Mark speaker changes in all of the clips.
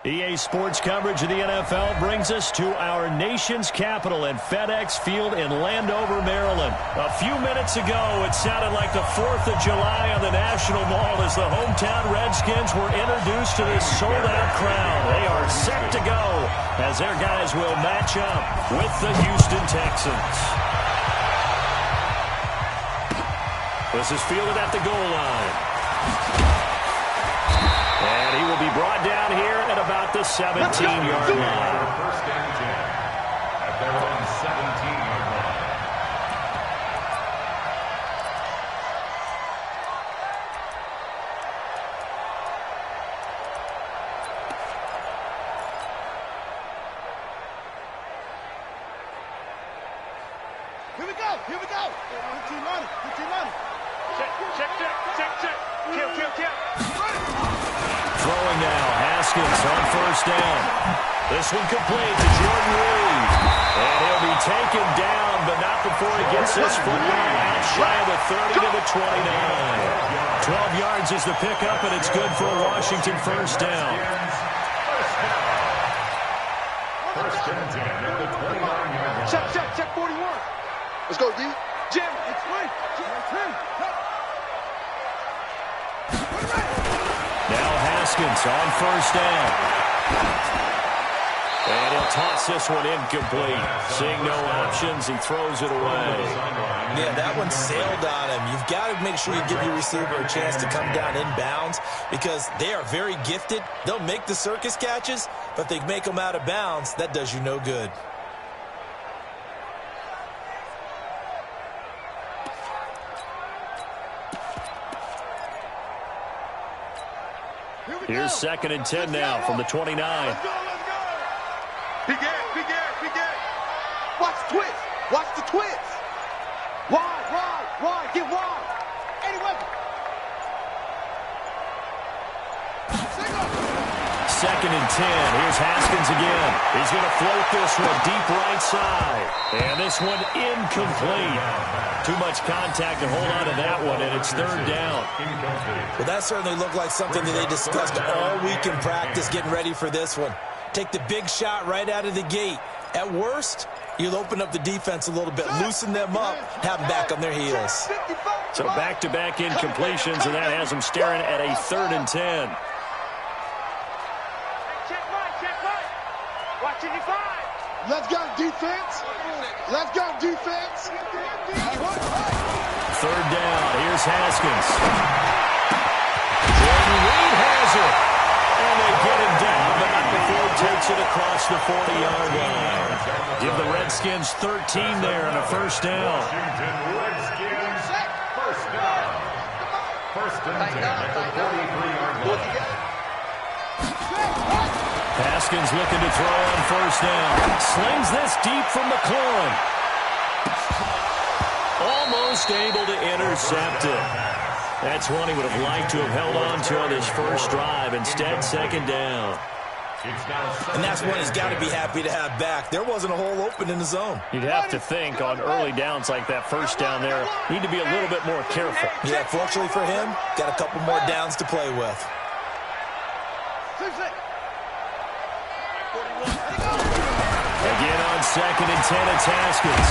Speaker 1: EA Sports coverage of the NFL brings us to our nation's capital at FedEx Field in Landover, Maryland. A few minutes ago, it sounded like the 4th of July on the National Mall as the hometown Redskins were introduced to this sold-out crowd. They are set to go as their guys will match up with the Houston Texans. This is fielded at the goal line. And he will be brought down here at about the 17-yard line.
Speaker 2: First and 10 at their own 17-yard line.
Speaker 3: Here we go. Here we go. 15 money. 15 money. Check. Kill.
Speaker 1: Throwing now, Haskins on first down. This one complete to Jordan Reed. And he'll be taken down, but not before he gets this football out shy of the 30 to the 29. 12 yards is the pickup, and it's good for a Washington first down.
Speaker 2: First and 10 at the 29-yard line.
Speaker 3: Check 41. Let's go, D. Jim, it's free.
Speaker 1: Now Haskins on first down. And he'll toss this one incomplete. Seeing no options, he throws it away.
Speaker 4: Yeah, that one sailed on him. You've got to make sure you give your receiver a chance to come down inbounds because they are very gifted. They'll make the circus catches, but they make them out of bounds. That does you no good.
Speaker 1: Here's 2nd and 10 now from the 29.
Speaker 3: Let's go. Big air. Watch the twist. Wide. Get wide. Anyway.
Speaker 1: 2nd and 10. Here's Haskins again. He's going to float this one deep right side. And this one incomplete. Too much contact to hold on to that one, and it's 3rd down.
Speaker 4: Well, that certainly looked like something that they discussed all week in practice getting ready for this one. Take the big shot right out of the gate. At worst, you'll open up the defense a little bit, loosen them up, have them back on their heels.
Speaker 1: So back-to-back incompletions, and that has them staring at a 3rd and 10.
Speaker 3: Check right. Watching you five. Let's go, defense.
Speaker 1: 3rd down. Here's Haskins. Jordan Reed has it. And they get him down, but not before he takes it across the 40-yard line. Give the Redskins 13 there and a first down.
Speaker 2: Redskins, first down. First and 10 at the 43-yard line.
Speaker 1: Haskins looking to throw on first down. Slings this deep from McLaurin. Almost able to intercept it. That's one he would have liked to have held on to on his first drive. Instead, 2nd down.
Speaker 4: And that's one he's got to be happy to have back. There wasn't a hole open in the zone.
Speaker 1: You'd have to think on early downs like that first down there, need to be a little bit more careful.
Speaker 4: Yeah, fortunately for him, got a couple more downs to play with.
Speaker 1: Again on 2nd and 10, it's Haskins.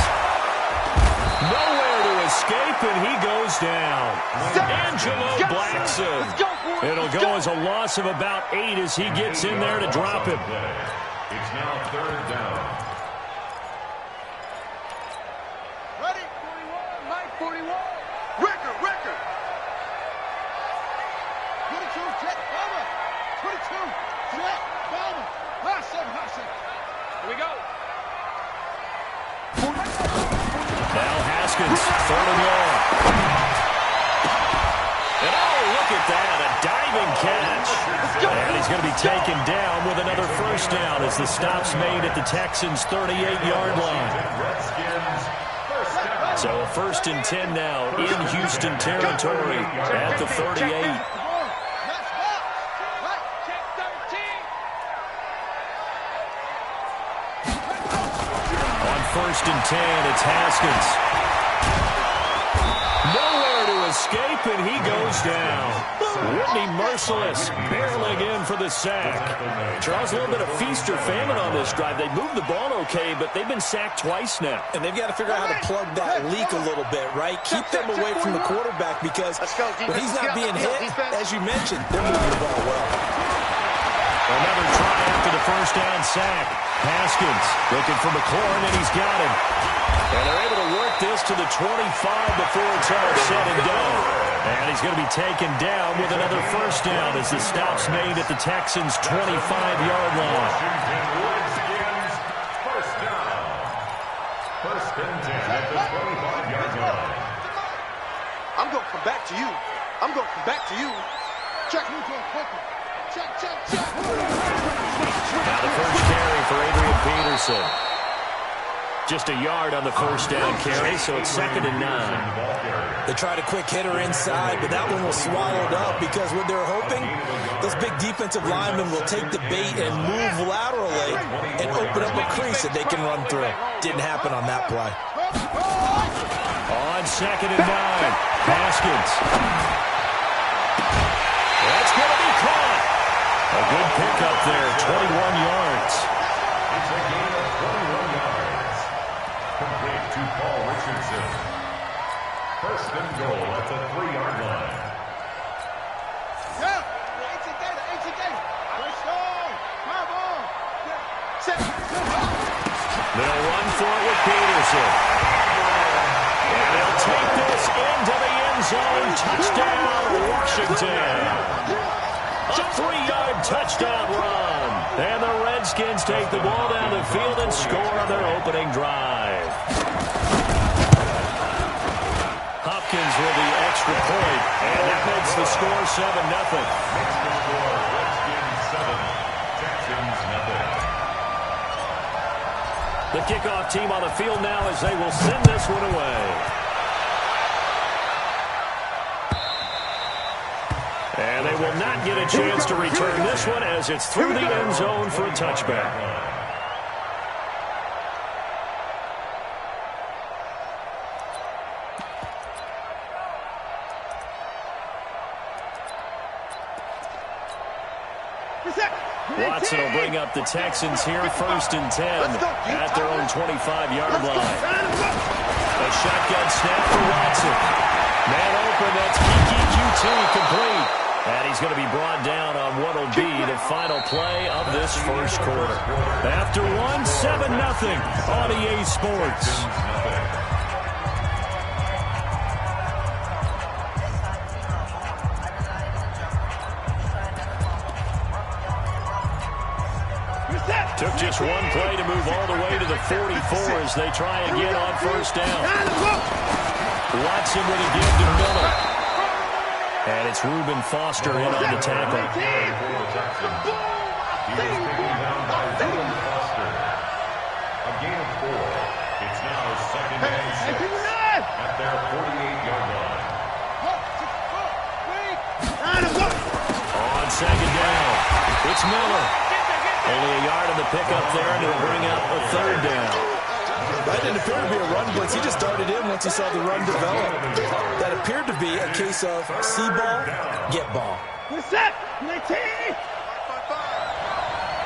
Speaker 1: Nowhere to escape, and he goes down. Angelo Blackson. It'll go as a loss of about 8 as he gets in there to drop him.
Speaker 2: It's now 3rd down.
Speaker 3: Ready? 41. Mike 41. Record. 22. Check. Bomber. 22. Check. Bomber. High 7. Here we go.
Speaker 1: Now Haskins, 3rd and long. And oh, look at that, a diving catch. And he's going to be taken down with another first down as the stop's made at the Texans' 38-yard line. So a 1st and 10 now in Houston territory at the 38. On 1st and 10, it's Haskins. Nowhere to escape, and he goes down. Whitney Merciless barreling in for the sack. Charles, a little bit of feast or famine on this drive. They moved the ball okay, but they've been sacked twice now.
Speaker 4: And they've got to figure out how to plug that leak a little bit, right? Keep them away from the quarterback because when he's not being hit, as you mentioned, they're moving the ball well.
Speaker 1: Another try after the first down sack. Haskins looking for McLaurin, and he's got him. And they're able to work this to the 25 before it's all said and done. And he's going to be taken down with another first down as the stop's made at the Texans' 25-yard line.
Speaker 2: First down. First and 10 at the 25-yard line.
Speaker 3: I'm going to come back to you. I'm going to come back to you. Check. Check.
Speaker 1: Now the first carry for Adrian Peterson. Just a yard on the first down carry, so it's 2nd and 9.
Speaker 4: They tried a quick hitter inside, but that one was swallowed up because what they're hoping, those big defensive linemen will take the bait and move laterally and open up a crease that they can run through. Didn't happen on that play.
Speaker 1: On 2nd and 9, Haskins. That's going to be caught. A good pickup there, 21 yards.
Speaker 2: It's a gain of 21 yards. Complete to Paul Richardson. First and goal at the 3-yard line.
Speaker 1: They'll run for it with Peterson. And they'll take this into the end zone. Touchdown, Washington. A 3-yard touchdown run. And the Redskins take the ball down the field and score on their opening drive. Hopkins with the extra point, and that makes the score 7-0.
Speaker 2: Makes the score Redskins 7, Texans 0.
Speaker 1: The kickoff team on the field now as they will send this one away. And they will not get a chance to return this one as it's through the end zone for a touchback. Watson will bring up the Texans here, 1st and 10 at their own 25-yard line. A shotgun snap for Watson. Man open, that's QT complete. And he's going to be brought down on what will be the final play of this first quarter. After 7-0 on EA Sports. Took just one play to move all the way to the 44 as they try again on first down. Watson with a give to Miller. And it's Reuben Foster in on the tackle.
Speaker 2: He was taken down by Reuben Foster. A gain of 4. It's now 2nd and 6 at their 48-yard line.
Speaker 1: On 2nd down, it's Miller. Only a yard on the pickup there, and he'll bring up a 3rd down.
Speaker 4: That didn't appear to be a run blitz. He just darted in once he saw the run develop. That appeared to be a case of see ball, get ball.
Speaker 3: What's up, 19?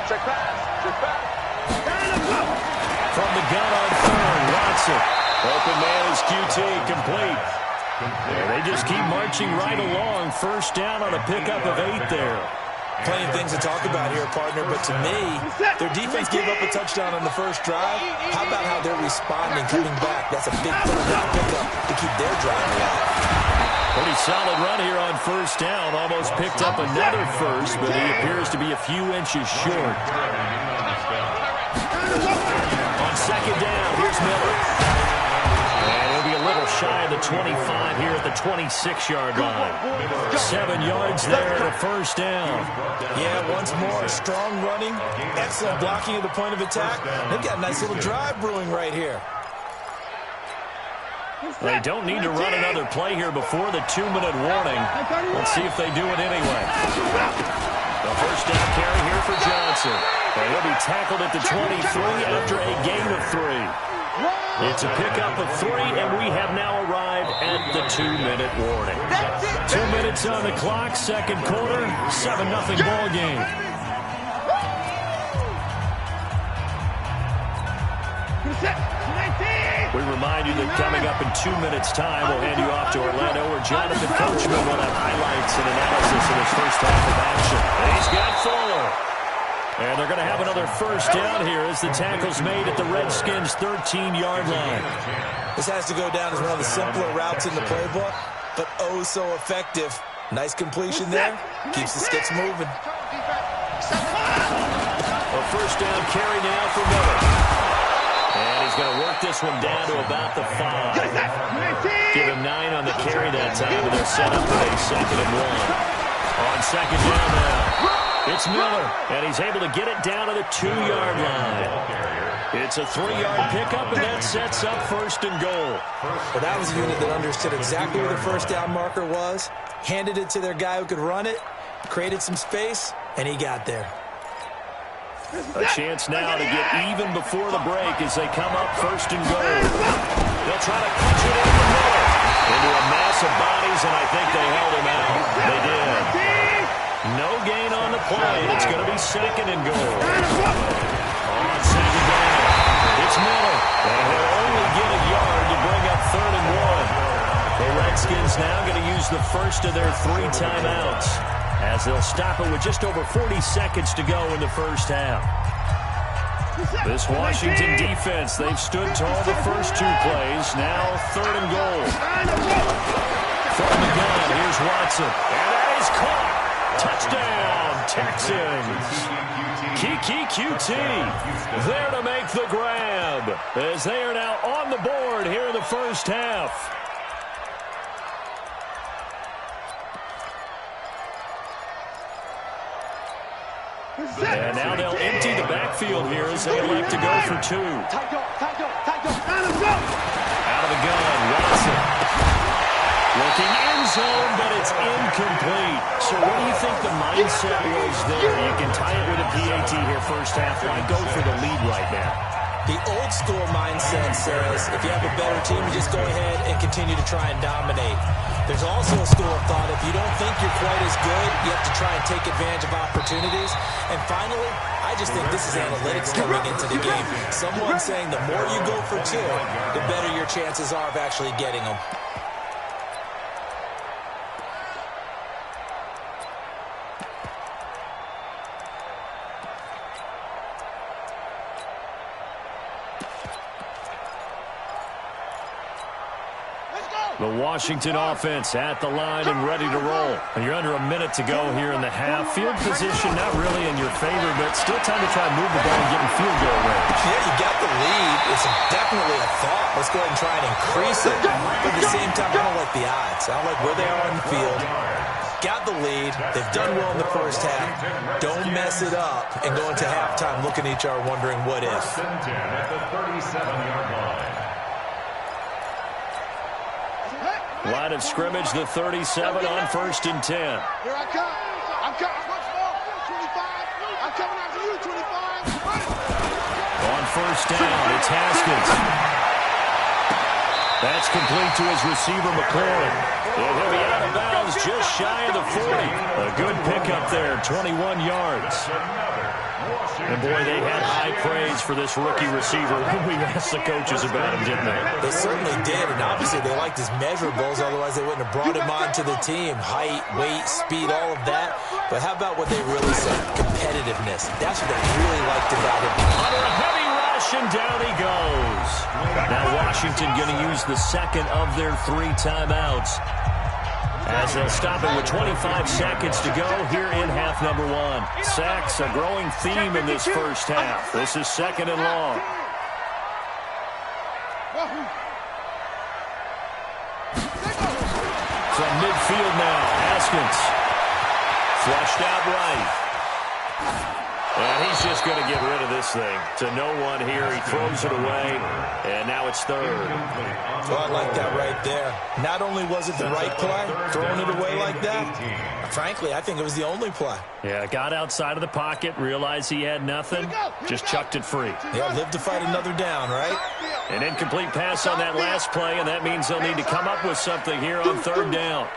Speaker 3: Check pass.
Speaker 1: From the gun on 3rd, Watson. Open man is QT, complete. And they just keep marching right along. First down on a pickup of 8 there.
Speaker 4: Plenty of things to talk about here, partner, but to me, their defense gave up a touchdown on the first drive. How about how they're responding, coming back? That's a big third-down pickup to keep their drive alive.
Speaker 1: Pretty solid run here on first down. Almost picked up another first, but he appears to be a few inches short. On 2nd down, here's Miller. And he'll be a little shy of the 25 here at the 26-yard line. 7 yards there at a first down.
Speaker 4: Yeah, once more, strong running, excellent blocking at the point of attack. They've got a nice little drive brewing right here.
Speaker 1: They don't need to run another play here before the 2-minute warning. Let's see if they do it anyway. The first down carry here for Johnson. And he'll be tackled at the 23 after a gain of 3. It's a pickup of 3, and we have now arrived at the 2-minute warning. 2 minutes on the clock, second quarter, 7-0 ball game. We remind you that coming up in 2 minutes' time, we'll hand you off to Orlando, where Jonathan Coachman will have highlights and analysis of his first half of action. And he's got Fuller. And they're going to have another first down here as the tackle's made at the Redskins' 13-yard line.
Speaker 4: This has to go down as one of the simpler routes in the playbook, but oh so effective. Nice completion there. Keeps the sticks moving.
Speaker 1: A first down carry now for Miller. And he's going to work this one down to about the 5. Give him 9 on the carry that time, and they're set up with a 2nd and 1. On second down now, it's Miller, and he's able to get it down to the 2-yard line. It's a 3-yard pickup, and that sets up 1st and goal.
Speaker 4: Well, that was a unit that understood exactly where the first down marker was, handed it to their guy who could run it, created some space, and he got there.
Speaker 1: A chance now to get even before the break as they come up 1st and goal. They'll try to punch it into Miller. Into a mass of bodies, and I think they held him out. They did. No gain on the play. It's going to be 2nd and goal. On second down, it's Miller. And he'll only get a yard to bring up 3rd and 1. The Redskins now going to use the first of their 3 timeouts, as they'll stop it with just over 40 seconds to go in the first half. This Washington defense, they've stood tall the first 2 plays. Now 3rd and goal. From the gun, here's Watson. And that is caught. Touchdown, Texans. Kiki QT there to make the grab, as they are now on the board here in the first half. And now they'll empty the backfield here as they elect to go for 2. Out of the gun, Watson. Looking end zone, but it's incomplete. So what do you think the mindset was there? You can tie it with a PAT here first half. Why go for the lead right now?
Speaker 4: The old school mindset says if you have a better team, you just go ahead and continue to try and dominate. There's also a school of thought, if you don't think you're quite as good, you have to try and take advantage of opportunities. And finally, I just think this is analytics coming into the game. Someone saying the more you go for 2, the better your chances are of actually getting them.
Speaker 1: The Washington offense at the line and ready to roll. And you're under a minute to go here in the half. Field position not really in your favor, but still time to try and move the ball and get in field goal range.
Speaker 4: Yeah, you got the lead. It's definitely a thought. Let's go ahead and try and increase it. But at the same time, I don't like the odds. I don't like where they are on the field. Got the lead. They've done well in the first half. Don't mess it up and go into halftime looking at each other wondering what if.
Speaker 2: At the 37-yard line.
Speaker 1: Line of scrimmage, the 37 on 1st and 10.
Speaker 3: Here I come. I'm coming. 25. I'm coming after you, 25.
Speaker 1: On 1st down, it's Haskins. That's complete to his receiver, McLaurin. And he'll be out of bounds just shy of the 40. A good pickup there, 21 yards. And, boy, they had high praise for this rookie receiver when we asked the coaches about him, didn't they?
Speaker 4: They certainly did, and obviously they liked his measurables, otherwise they wouldn't have brought him onto the team. Height, weight, speed, all of that. But how about what they really said? Competitiveness. That's what they really liked about him.
Speaker 1: Under a heavy rush, and down he goes. Now Washington going to use the 2nd of their 3 timeouts, as they'll stop it with 25 seconds to go here in half number 1. Sacks, a growing theme in this first half. This is 2nd and long. From midfield now, Haskins. Flushed out right. And he's just going to get rid of this thing. To no one here. He throws it away, and now it's third.
Speaker 4: Well, I like that right there. Not only was it the right play, throwing it away like that, frankly, I think it was the only play.
Speaker 1: Yeah, got outside of the pocket, realized he had nothing, just chucked it free.
Speaker 4: Yeah, live to fight another down, right?
Speaker 1: An incomplete pass on that last play, and that means they'll need to come up with something here on third down.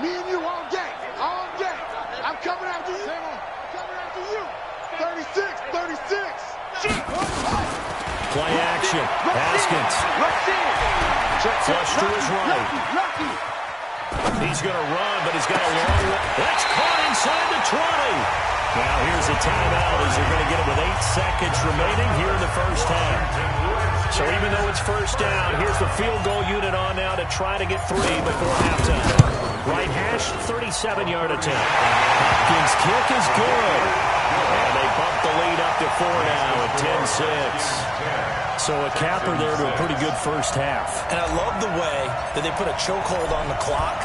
Speaker 3: Me and you all day. All day. I'm coming after you. I'm coming after you. 36.
Speaker 1: Play action. Haskins. Flush to his right. He's going to run, but he's got a long way. That's caught inside the 20. Now here's a timeout as they're going to get it with 8 seconds remaining here in the first half. So even though it's first down, here's the field goal unit on now to try to get 3 before halftime. Right hash, 37-yard attempt. Hopkins' kick is good. And they bump the lead up to 4 now at 10-6. So a capper there to a pretty good first half.
Speaker 4: And I love the way that they put a chokehold on the clock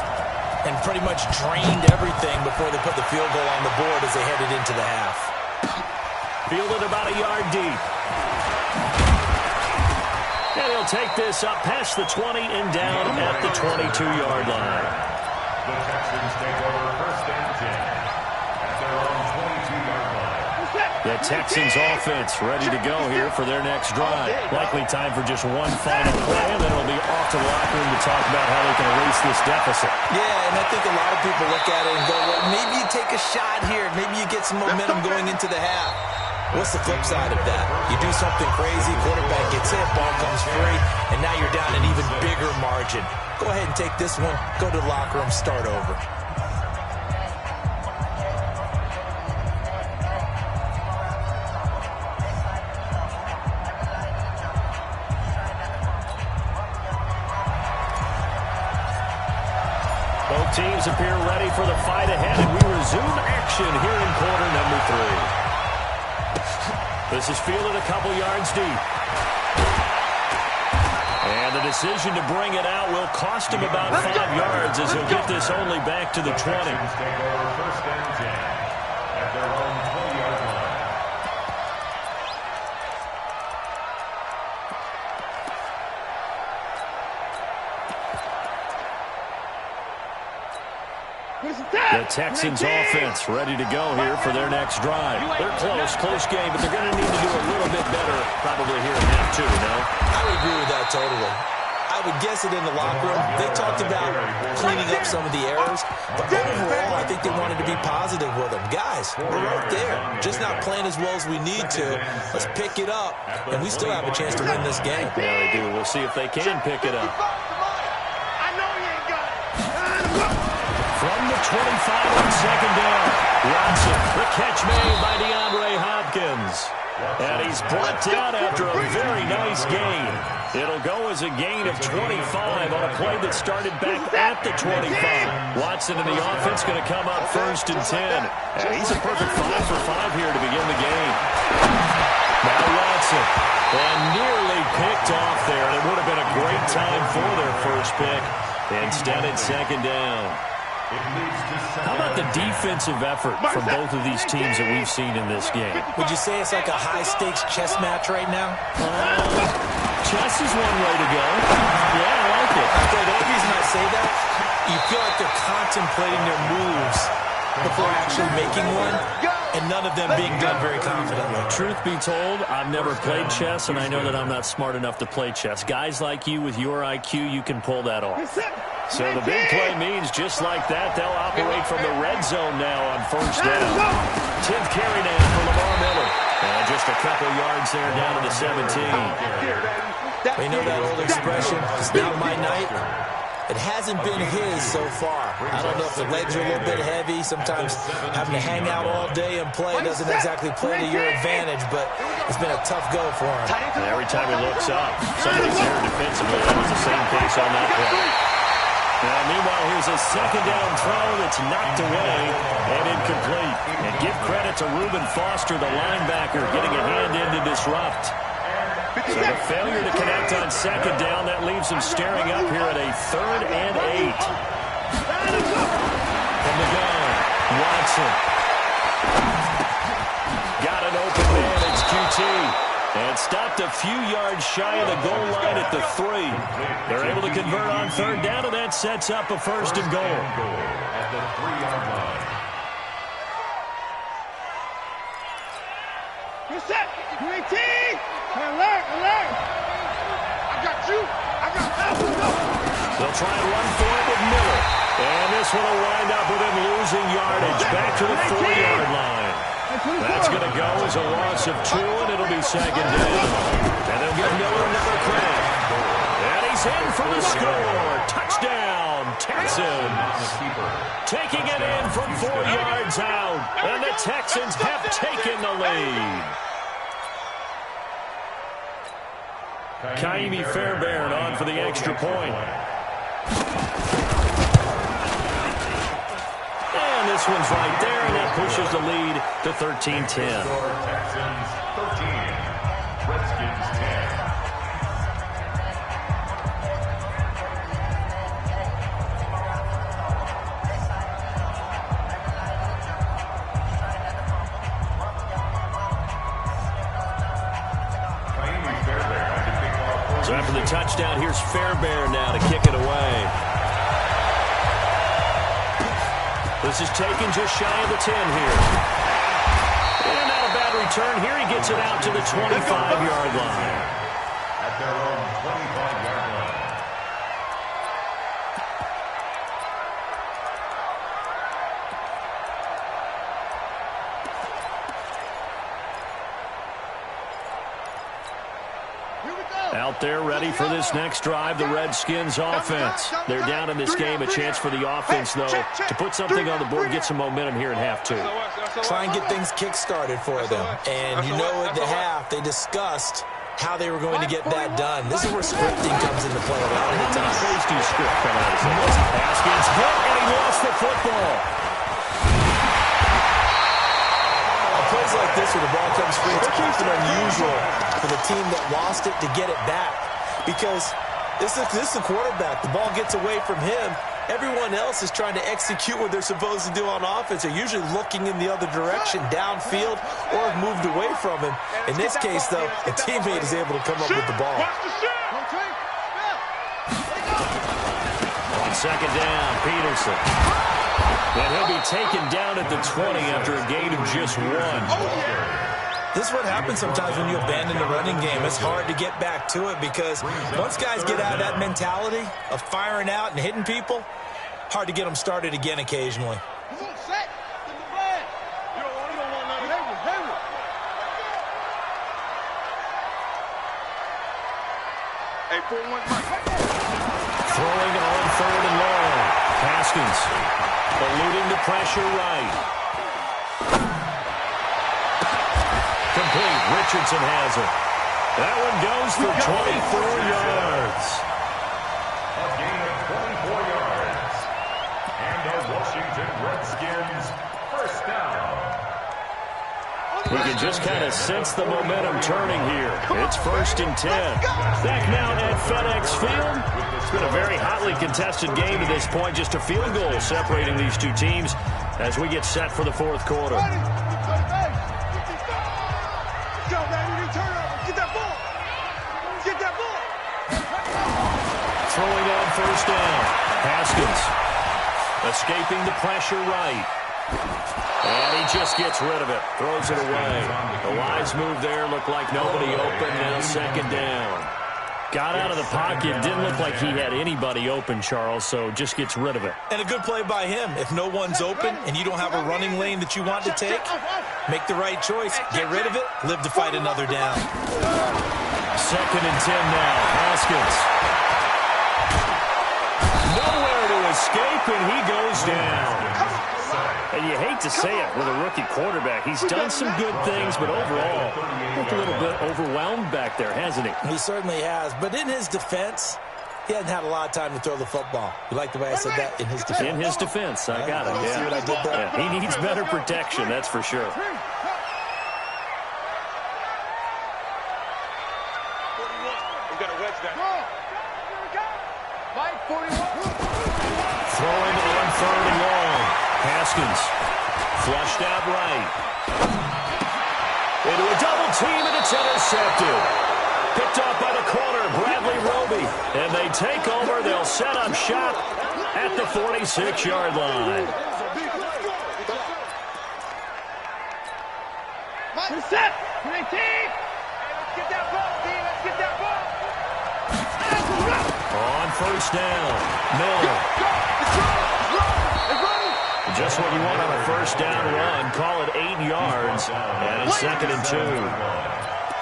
Speaker 4: and pretty much drained everything before they put the field goal on the board as they headed into the half.
Speaker 1: Fielded about a yard deep. And he'll take this up past the 20 and down at the 22-yard line.
Speaker 2: The Texans take over first and 10 at their own 22-yard line.
Speaker 1: The Texans offense ready to go here for their next drive. Likely time for just one final play, and then it'll be off to the locker room to talk about how they can erase this deficit.
Speaker 4: Yeah, and I think a lot of people look at it and go, well, maybe you take a shot here. Maybe you get some momentum going into the half. What's the flip side of that? You do something crazy, quarterback gets hit, ball comes free, and now you're down an even bigger margin. Go ahead and take this one, go to the locker room, start over.
Speaker 1: Both teams appear ready for the fight ahead, and we resume action here in quarter number 3. This is fielded a couple yards deep. And the decision to bring it out will cost him about 5 yards as he'll get this only back to the 20.
Speaker 2: Take over first and 10 at their own 20-yard line.
Speaker 1: The Texans offense ready to go here for their next drive. They're close game, but they're going to need to do a little bit better probably here in half 2, no?
Speaker 4: I would agree with that totally. I would guess it in the locker room. They talked about cleaning up some of the errors, but overall, I think they wanted to be positive with them. Guys, we're right there. Just not playing as well as we need to. Let's pick it up, and we still have a chance to win this game.
Speaker 1: Yeah, they do. We'll see if they can pick it up. From the 25 on second down, Watson, the catch made by DeAndre Hopkins. And he's brought down after a very nice gain. It'll go as a gain of 25 on a play that started back at the 25. Watson and the offense going to come up first and 10. And he's a perfect 5 for 5 here to begin the game. Now Watson, and nearly picked off there. And it would have been a great time for their first pick. Instead, it's second down. How about the defensive effort from both of these teams that we've seen in this game?
Speaker 4: Would you say it's like a high-stakes chess match right now?
Speaker 1: Chess is one way to go. Yeah, I like it.
Speaker 4: Okay, the only reason I say that, you feel like they're contemplating their moves before actually making one, and none of them being done very confidently.
Speaker 1: Truth be told, I've never played chess, and I know that I'm not smart enough to play chess. Guys like you with your IQ, you can pull that off. So the big play means just like that, they'll operate from the red zone now on first down. 10th carry now for Lamar Miller. And just a couple yards there down to the 17.
Speaker 4: You know that old expression, it's not my night? It hasn't been his so far. I don't know if the legs are a little bit heavy. Sometimes having to hang out all day and play doesn't exactly play to your advantage, but it's been a tough go for him.
Speaker 1: And every time he looks up, somebody's there defensively. That was the same case on that play. Now, meanwhile, here's a second down throw that's knocked away and incomplete. And give credit to Reuben Foster, the linebacker, getting a hand in to disrupt. So the failure to connect on second down, that leaves him staring up here at a 3rd and 8. From the gun, Watson. Got an open man, it's QT. And stopped a few yards shy of the goal line at the 3. They're able to convert on 3rd down, and that sets up a 1st and goal.
Speaker 2: At the 3-yard line.
Speaker 3: Good set. UAT. Alert, alert. I got you. I got that.
Speaker 1: They'll try and run for it with Miller. And this one will wind up with him losing yardage back to the 4-yard line. That's going to go as a loss of 2, and it'll be 2nd down. And they'll give Miller another crack. And he's in for the score. Touchdown, Texans. Taking it in from 4 yards out. And the Texans have taken the lead. Kaimi Fairbairn on for the extra point. And this one's right there, and that pushes the lead to 13-10.
Speaker 2: Texans 13, Redskins 10.
Speaker 1: So after the touchdown, here's Fairbairn now to kick it away. This is taken just shy of the 10 here. And not a bad return here. He gets it out to the 25-yard line.
Speaker 2: At their own 25-yard line.
Speaker 1: Out there ready for this next drive, the Redskins offense. They're down in this game. A chance for the offense, though, to put something on the board, get some momentum here in half 2.
Speaker 4: Try and get things kick-started for them. And you know at the half, they discussed how they were going to get that done. This is where scripting comes into play a lot of the time.
Speaker 1: Safety script coming out of this. Haskins hit, and he lost the football.
Speaker 4: Plays like this where the ball comes free, it's often unusual for the team that lost it to get it back, because this is the quarterback. The ball gets away from him. Everyone else is trying to execute what they're supposed to do on offense. They're usually looking in the other direction, downfield, or have moved away from him. In this case, though, a teammate is able to come up with the ball.
Speaker 1: On second down, Peterson. And he'll be taken down at the 20 after a gain of just 1.
Speaker 4: This is what happens sometimes when you abandon the running game. It's hard to get back to it because once guys get out of that mentality of firing out and hitting people, hard to get them started again occasionally.
Speaker 1: Throwing on 3rd and long. Haskins eluding the pressure right. Complete. Richardson has it. That one goes for 24 yards.
Speaker 2: A gain of 24 yards. And the Washington Redskins first down.
Speaker 1: We can just kind of sense the momentum turning here. It's 1st and 10. Back now at FedEx Field. It's been a very hotly contested game to this point. Just a field goal separating these two teams as we get set for the 4th quarter. Throwing on 1st down. Haskins escaping the pressure right. And he just gets rid of it. Throws it away. The wise move there. Looked like nobody open. Now 2nd down. Got out of the pocket. Didn't look like he had anybody open, Charles, so just gets rid of it.
Speaker 4: And a good play by him. If no one's open and you don't have a running lane that you want to take, make the right choice. Get rid of it. Live to fight another down.
Speaker 1: 2nd and 10 now. Haskins. Nowhere to escape, and he goes down. And you hate to say it with a rookie quarterback. He's done some good things, but overall, looked a little bit overwhelmed back there, hasn't he?
Speaker 4: He certainly has. But in his defense, he hasn't had a lot of time to throw the football. You like the way I said that? In his defense.
Speaker 1: In his defense. I got it.
Speaker 4: See what I did there?
Speaker 1: Yeah, he needs better protection, that's for sure. Throwing on 3rd and long. Haskins flushed out right. Into a double team, and it's intercepted. Picked off by the corner, Bradley Roby. And they take over. They'll set up shop at the 46-yard line.
Speaker 3: Set. 19. Let's get that ball, D. Let's get that ball.
Speaker 1: On 1st down, Miller. Just what you want on a 1st down run. Call it 8 yards. And it's 2nd and 2.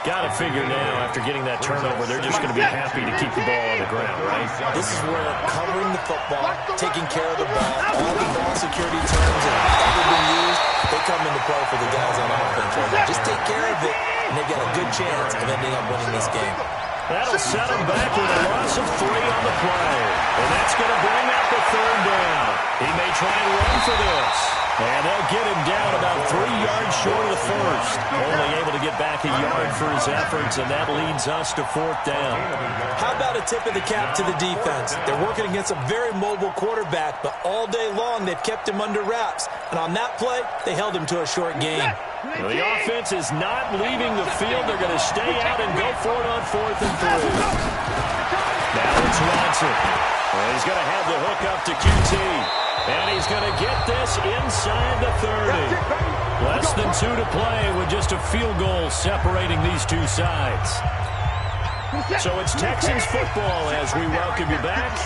Speaker 1: Got to figure now, after getting that turnover, they're just going to be happy to keep the ball on the ground, right?
Speaker 4: This is where covering the football, taking care of the ball, all the ball security terms that have ever been used, they come into play for the guys on offense right now. Just take care of it, and they've got a good chance of ending up winning this game.
Speaker 1: That'll set them back with a loss of 3 on the play. And that's going to bring up the 3rd down. He may try and run for this. And they'll get him down about 3 yards short of the 1st. Only able to get back a yard for his efforts, and that leads us to 4th down.
Speaker 4: How about a tip of the cap to the defense? They're working against a very mobile quarterback, but all day long they've kept him under wraps. And on that play, they held him to a short game.
Speaker 1: Well, the offense is not leaving the field. They're going to stay out and go for it on 4th and 3. Now it's Watson. Well, he's going to have the hook up to QT. And he's going to get this inside the 30. Less than 2 to play with just a field goal separating these two sides. So it's Texans football as we welcome you back.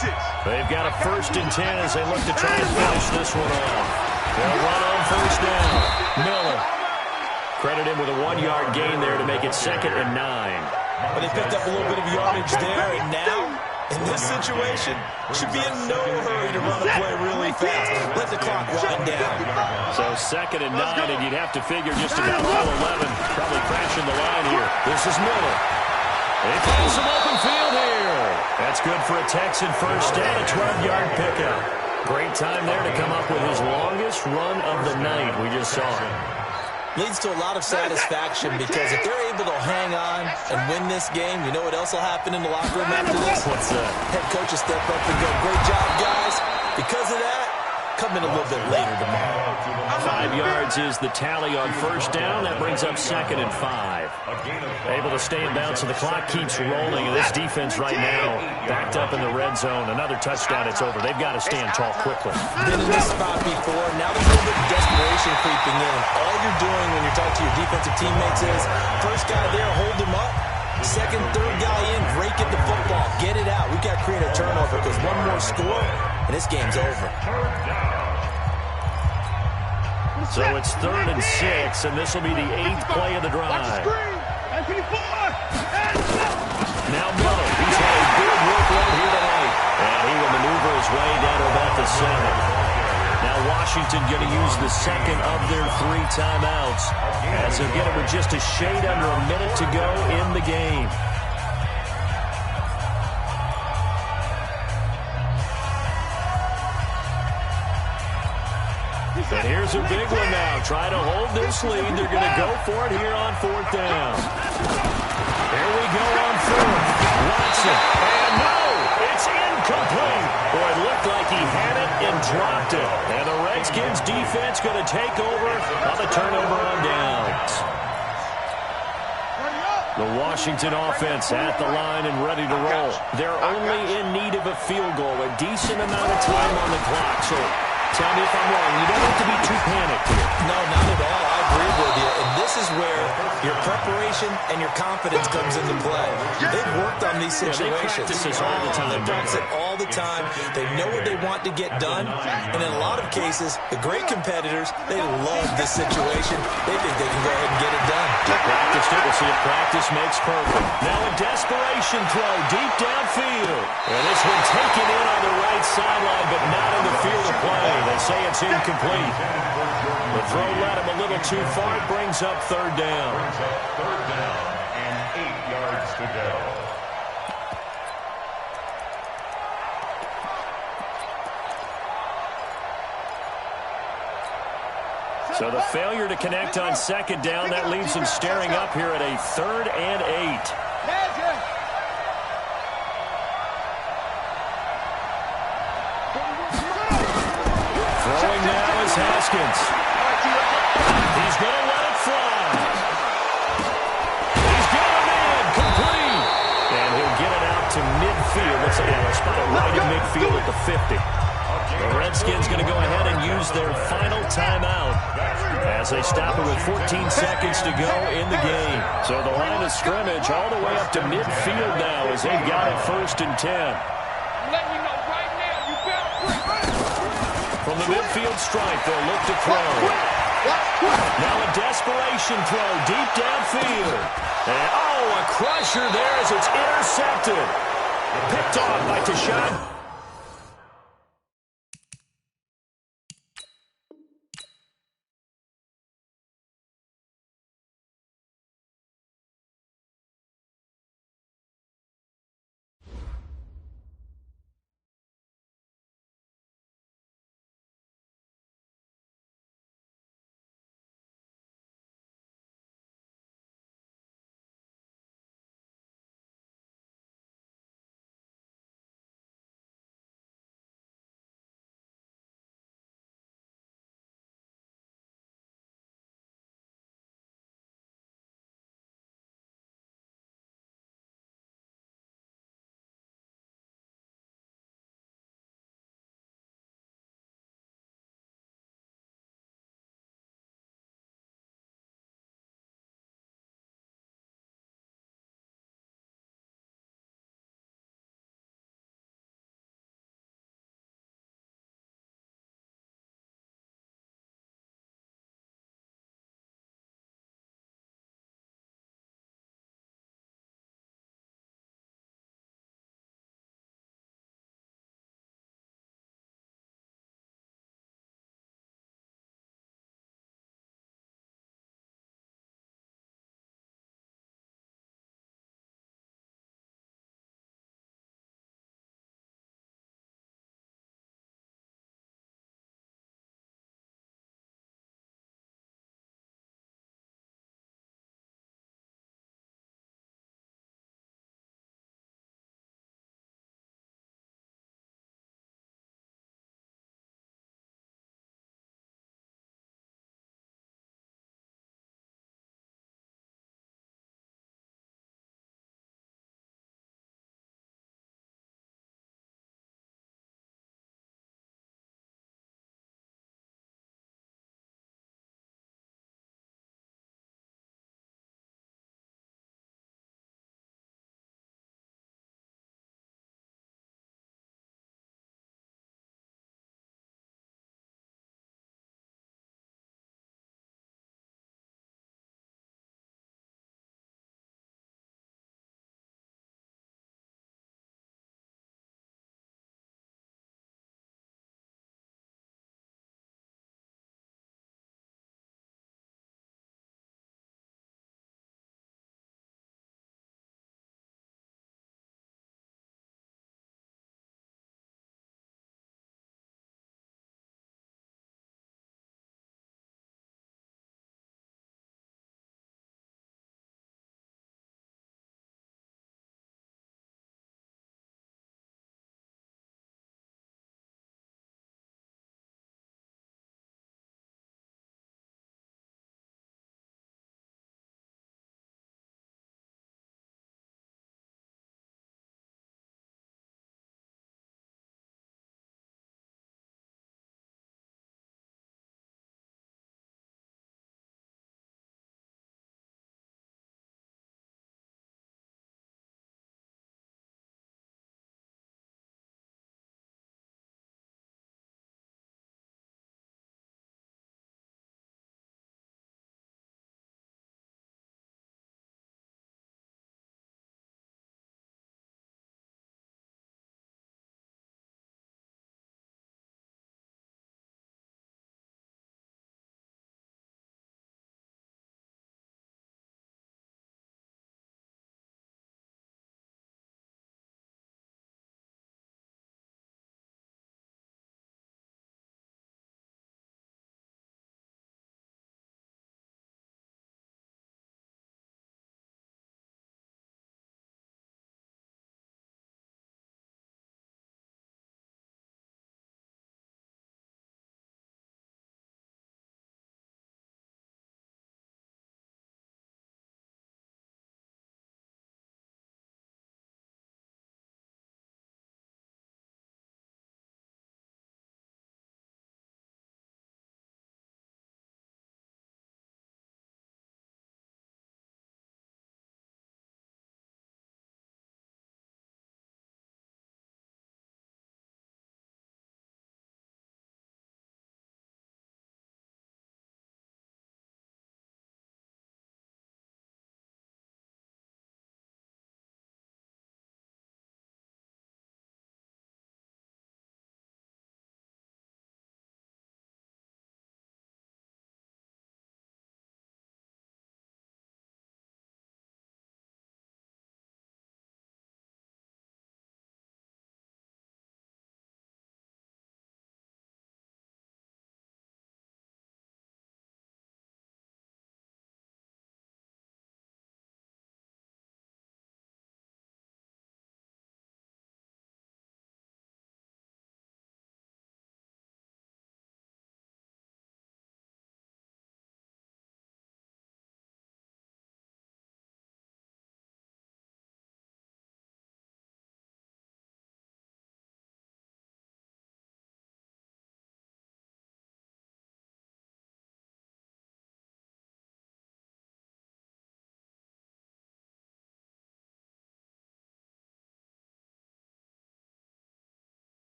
Speaker 1: They've got a 1st and 10 as they look to try and finish this one off. They'll run on 1st down. Miller. Credit him with a 1-yard gain there to make it 2nd and 9.
Speaker 4: But they picked up a little bit of yardage there, and now, in this situation, should be in no hurry to run a play really fast. Let the clock wind down.
Speaker 1: So 2nd and 9, and you'd have to figure just about all 11 probably crashing the line here. This is Miller. He finds some open field here. That's good for a Texan 1st down, a 12-yard pickup. Great time there to come up with his longest run of the night. We just saw it.
Speaker 4: Leads to a lot of satisfaction because if they're able to hang on and win this game, you know what else will happen in the locker room after this?
Speaker 1: What's that?
Speaker 4: Head coach will step up and go, great job, guys. Because of that, come in a little bit later tomorrow.
Speaker 1: 5 yards is the tally on 1st down. That brings up 2nd and 5. Able to stay in bounds, so the clock keeps rolling. And this defense right now backed up in the red zone. Another touchdown, it's over. They've got to stand tall quickly.
Speaker 4: Been in this spot before. Now there's a little bit of desperation creeping in. All you're doing when you're talking to your defensive teammates is, first guy there, hold him up. Second, third guy in, rake at the football. Get it out. We've got to create a turnover because one more score, and this game's over.
Speaker 1: So it's 3rd and 6, and this will be the 8th play of the drive. Now Miller, he's had a good workload here tonight. And he will maneuver his way down to about the 7. Now Washington going to use the 2nd of their 3 timeouts as they'll get it with just a shade under a minute to go in the game. And here's a big one now. Try to hold this lead. They're going to go for it here on 4th down. There we go on 4th. Watson. And no, it's incomplete. Boy, it looked like he had it and dropped it. And the Redskins defense going to take over on the turnover on downs. The Washington offense at the line and ready to roll. They're only in need of a field goal, a decent amount of time on the clock. So tell me if I'm wrong. You don't have to be too panicked here.
Speaker 4: No, not at all. I agree with you. And this is where your preparation and your confidence comes into play. They've worked on these situations.
Speaker 1: They practice this all the time.
Speaker 4: They practice it all the time. They know what they want to get done. And in a lot of cases, the great competitors, they love this situation. They think they can go ahead and get it done.
Speaker 1: They practiced it. We'll see if practice makes perfect. Now a desperation throw deep downfield. And this one taken in on the right sideline, but not in the field of play. They say it's incomplete. The throw led him a little too far. It brings up 3rd down.
Speaker 2: Third down and 8 yards to go.
Speaker 1: So the failure to connect on 2nd down, that leaves him staring up here at a 3rd and 8. is Haskins. He's going to let it fly. He's got him in. Complete. And he'll get it out to midfield. Looks like they'll spot it right in midfield at the 50. The Redskins going to go ahead and use their final timeout as they stop it with 14 seconds to go in the game. So the line of scrimmage all the way up to midfield now as they've got it 1st and 10. From the midfield stripe, they'll look to throw. Now a desperation throw deep downfield. And, oh, a crusher there as it's intercepted. Picked off by Tashawn.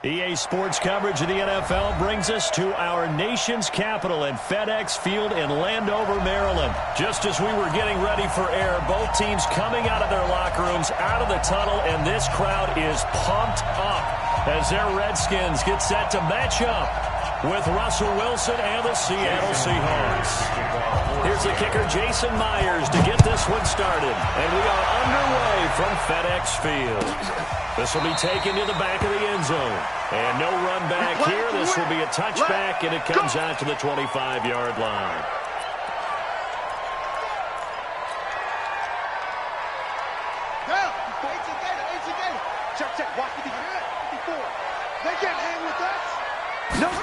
Speaker 1: EA Sports coverage of the NFL brings us to our nation's capital in FedEx Field in Landover, Maryland. Just as we were getting ready for air, both teams coming out of their locker rooms, out of the tunnel, and this crowd is pumped up as their Redskins get set to match up with Russell Wilson and the Seattle Seahawks. Here's the kicker, Jason Myers, to get this one started. And we are underway from FedEx Field. This will be taken to the back of the end zone. And no run back here. This will be a touchback, and it comes out to the 25-yard line.
Speaker 3: Check. Watch the defense. 54. They can't hang with us. No.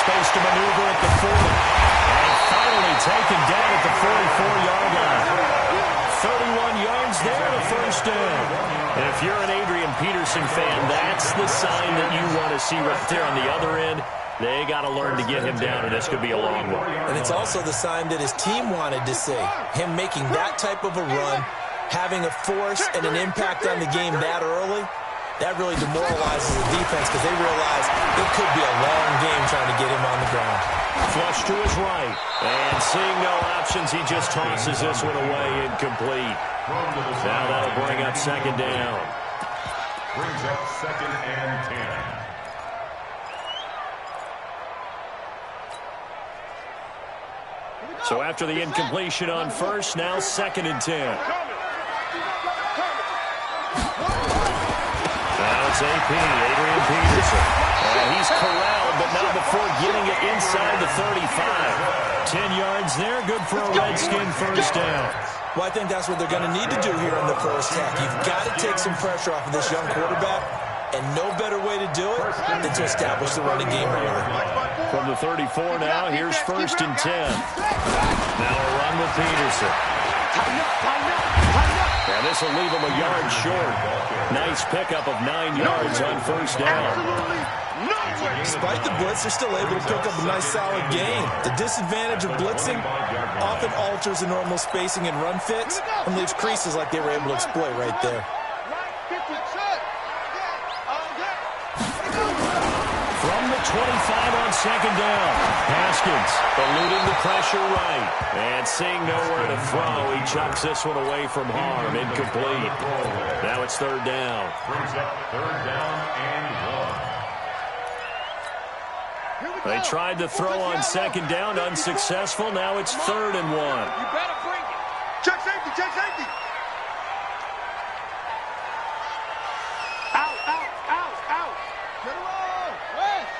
Speaker 1: Space to maneuver at the 40. And finally taken down at the 44-yard line. 31 yards there, the first down. And if you're an Adrian Peterson fan, that's the sign that you want to see right there on the other end. They got to learn to get him down, and this could be a long one.
Speaker 4: And it's also the sign that his team wanted to see. Him making that type of a run, having a force and an impact on the game that early, that really demoralizes the defense because they realize it could be a long game trying to get him on the ground.
Speaker 1: Flush to his right. And seeing no options, he just tosses this one away, incomplete. Now that'll bring up second down.
Speaker 2: Brings up 2nd and 10.
Speaker 1: So after the incompletion on first, now 2nd and 10. Now it's AP, Adrian Peterson. He's corralled, but not before getting it inside the 35. 10 yards there, good for a Redskin first down.
Speaker 4: Well, I think that's what they're going to need to do here in the first half. You've got to take some pressure off of this young quarterback, and no better way to do it than to establish the running game early.
Speaker 1: From the 34 now, here's 1st and 10. Now a run with Peterson. And this will leave him a yard short. Nice pickup of 9 yards on first down.
Speaker 4: Despite the blitz, they're still able to pick up a nice solid gain. The disadvantage of blitzing often alters the normal spacing and run fits and leaves creases like they were able to exploit right there.
Speaker 1: From the 25 on second down. Haskins eluding the pressure right. And seeing nowhere to throw, he chucks this one away from harm. Incomplete. Now it's 3rd down.
Speaker 2: Brings up 3rd down and 1.
Speaker 1: They tried to throw on second down, unsuccessful. Now it's 3rd and 1.
Speaker 3: You better bring it. Check safety. Out. Get him on. West.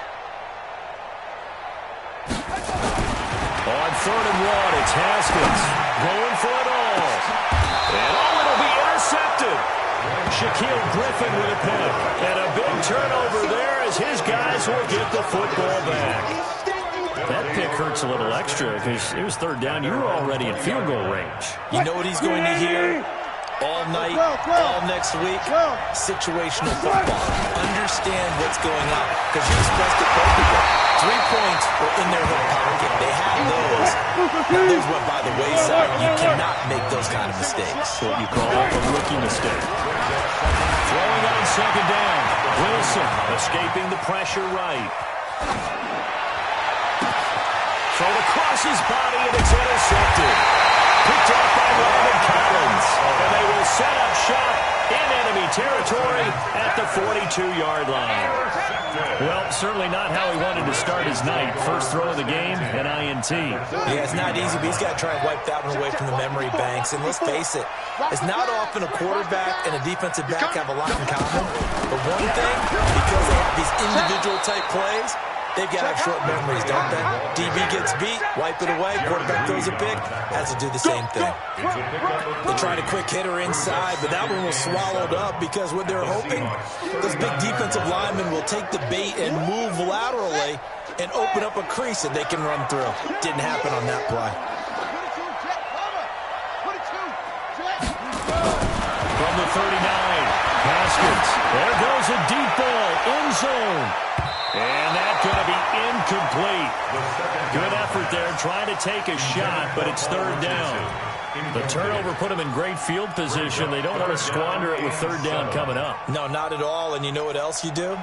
Speaker 1: On 3rd and 1, it's Haskins going for it all. And it'll be intercepted. Shaquille Griffin with a pick. And a big turnover there as his guys will get the football back. That pick hurts a little extra because it was 3rd down. You were already in field goal range.
Speaker 4: You know what he's going to hear all night, all next week? Situational football. Understand what's going on because you expressed it perfectly. 3 points were in their hip pocket. They had those. Now those went by the wayside. You cannot make those kind of mistakes.
Speaker 1: What you call a rookie mistake. Throwing on second down. Wilson escaping the pressure right. Throw across his body, and it's intercepted. Picked off by Marvin Collins. And they will set up shop in enemy territory at the 42-yard line. Well, certainly not how he wanted to start his night. First throw of the game, an INT.
Speaker 4: Yeah, it's not easy, but he's got to try and wipe that one away from the memory banks. And let's face it, it's not often a quarterback and a defensive back have a lot in common. But one thing, because they have these individual type plays, they've got to have short memories, don't they? DB gets beat, wipe it away, quarterback throws a pick, has to do the same thing. They tried a quick hitter inside, but that one was swallowed up because what they're hoping, those big defensive linemen will take the bait and move laterally and open up a crease that they can run through. Didn't happen on that play.
Speaker 1: From the 39, Haskins. There goes a deep ball, end zone. And that's going to be incomplete. Good effort there, trying to take a shot, but it's 3rd down. The turnover put them in great field position. They don't want to squander it with third down coming up.
Speaker 4: No, not at all. And you know what else you do?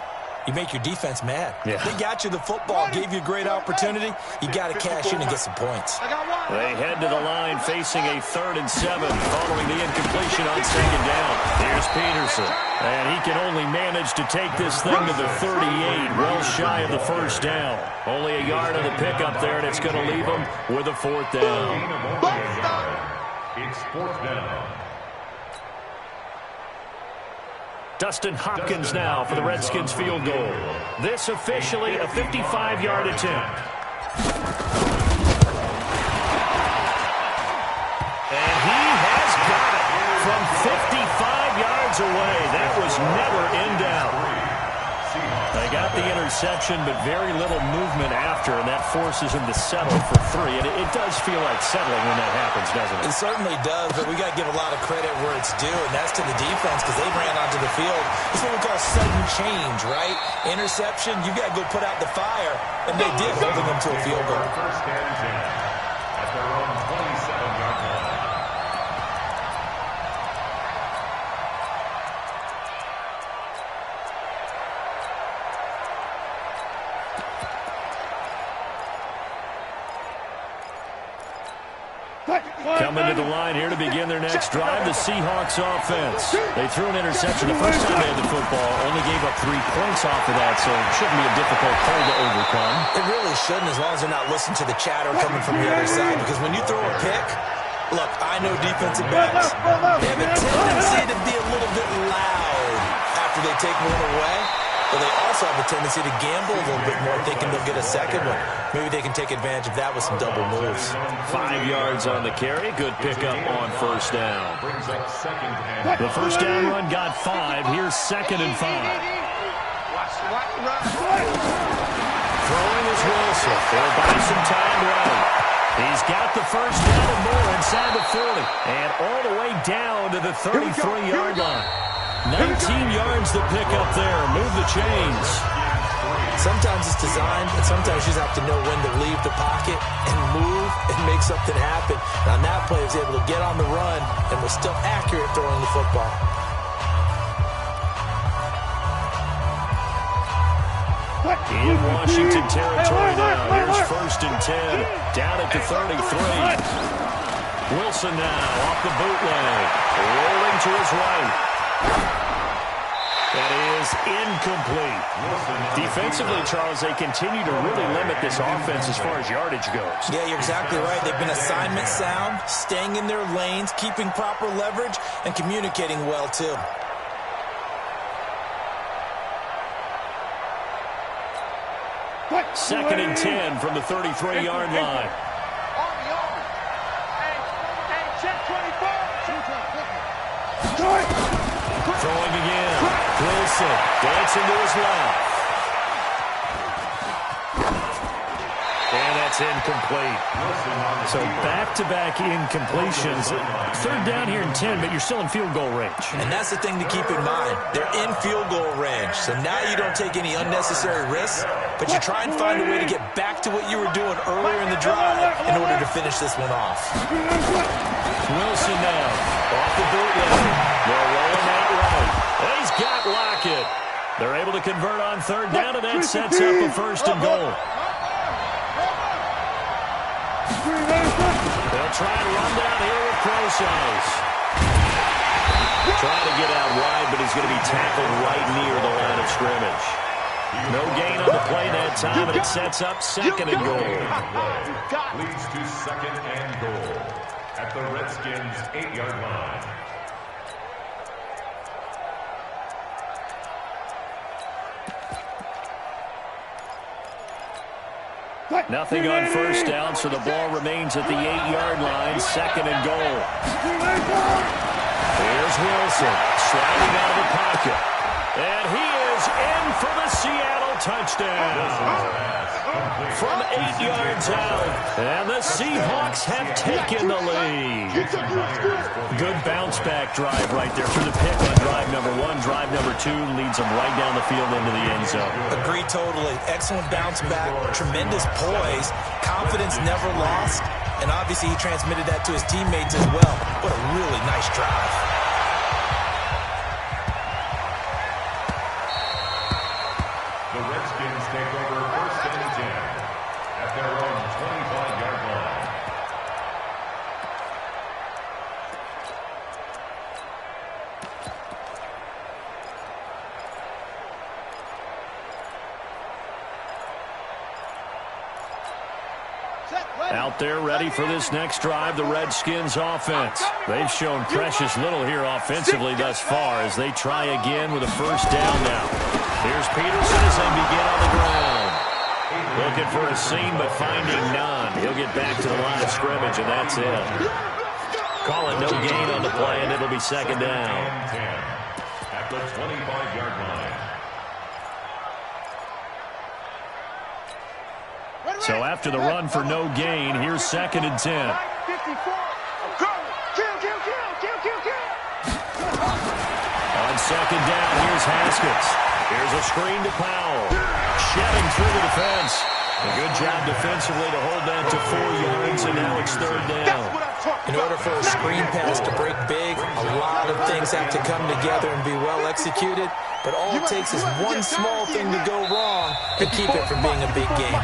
Speaker 4: You make your defense mad.
Speaker 1: Yeah.
Speaker 4: They got you the football, gave you a great opportunity. You got to cash in and get some points.
Speaker 1: They head to the line facing a 3rd and 7 following the incompletion on 2nd down. Here's Peterson. And he can only manage to take this thing to the 38, well shy of the 1st down. Only a yard of the pickup there, and it's going to leave them with a 4th down.
Speaker 2: It's 4th down.
Speaker 1: Dustin Hopkins now for the Redskins field goal. This officially a 55-yard attempt. And he has got it from 55 yards away. That was never in doubt. They got the interception, but very little movement after, and that forces him to settle for 3. And it does feel like settling when that happens, doesn't it?
Speaker 4: It certainly does, but we got to give a lot of credit where it's due, and that's to the defense because they ran onto the field. It's what we call sudden change, right? Interception, you got to go put out the fire, and they did, holding them to a field goal.
Speaker 2: First and 10 at their own 27-yard line.
Speaker 1: Coming to the line here to begin their next drive, the Seahawks offense. They threw an interception the first time they had the football, only gave up 3 points off of that, so it shouldn't be a difficult hole to overcome.
Speaker 4: It really shouldn't, as long as they're not listening to the chatter coming from the other side, because when you throw a pick, look, I know defensive backs, they have a tendency to be a little bit loud after they take one away. But they also have a tendency to gamble a little bit more, thinking they'll get a second one. Maybe they can take advantage of that with some double moves.
Speaker 1: 5 yards on the carry. Good pickup on 1st down. The 1st down run got 5. Here's 2nd and 5. Throwing is Wilson. They'll buy some time right. He's got the 1st down and more inside the 40. And all the way down to the 33-yard line. 19 yards to pick up there. Move the chains.
Speaker 4: Sometimes it's designed, and sometimes you just have to know when to leave the pocket and move and make something happen. And on that play, he was able to get on the run and was still accurate throwing the football.
Speaker 1: In Washington territory now. Here's 1st and 10. Down at the 33. Wilson now off the bootleg. Rolling to his right. That is incomplete. Defensively, Charles, they continue to really limit this offense as far as yardage goes.
Speaker 4: Yeah, you're exactly right. They've been assignment sound, staying in their lanes, keeping proper leverage, and communicating well, too.
Speaker 1: Second and 10 from the 33-yard line. Throwing again. Wilson dancing to his left. And that's incomplete. So back-to-back incompletions. 3rd down here in 10, but you're still in field goal range.
Speaker 4: And that's the thing to keep in mind. They're in field goal range. So now you don't take any unnecessary risks, but you try and find a way to get back to what you were doing earlier in the drive in order to finish this one off.
Speaker 1: Wilson now off the bootleg. They're rolling out right. He's got Lockett. They're able to convert on 3rd down, and that sets up a 1st and goal. They'll try and run down here with Process. Trying to get out wide, but he's going to be tackled right near the line of scrimmage. No gain on the play that time, and it sets up 2nd and goal.
Speaker 2: Leads to 2nd and goal at the Redskins' 8-yard line.
Speaker 1: Nothing on 1st down, so the ball remains at the 8-yard line. 2nd and goal. Here's Wilson sliding out of the pocket. And he is in for the Seattle touchdown. From 8 yards out. And the Seahawks have taken the lead. Good bounce-back drive right there through the pick on drive number 1. Drive number 2 leads them right down the field into the end zone.
Speaker 4: Agree totally. Excellent bounce back. Tremendous poise. Confidence never lost. and obviously he transmitted that to his teammates as well. What a really nice drive.
Speaker 2: The Redskins take over 1st and 10 at their own 25-yard line.
Speaker 1: Out there ready for this next drive, the Redskins offense. They've shown precious little here offensively thus far as they try again with a first down now. Here's Peterson as they begin on the ground. Looking for a seam but finding none. He'll get back to the line of scrimmage and that's it. Call it no gain on the play and it'll be second down.
Speaker 2: At the 25-yard line.
Speaker 1: So after the run for no gain, here's 2nd and 10. On second down, here's Haskins. Here's a screen to Powell. Shedding through the defense. A good job defensively to hold that to 4 yards, and now it's 3rd down.
Speaker 4: In order for a screen pass to break big, a lot of things have to come together and be well executed, but all it takes is one small thing to go wrong to keep it from being a big game.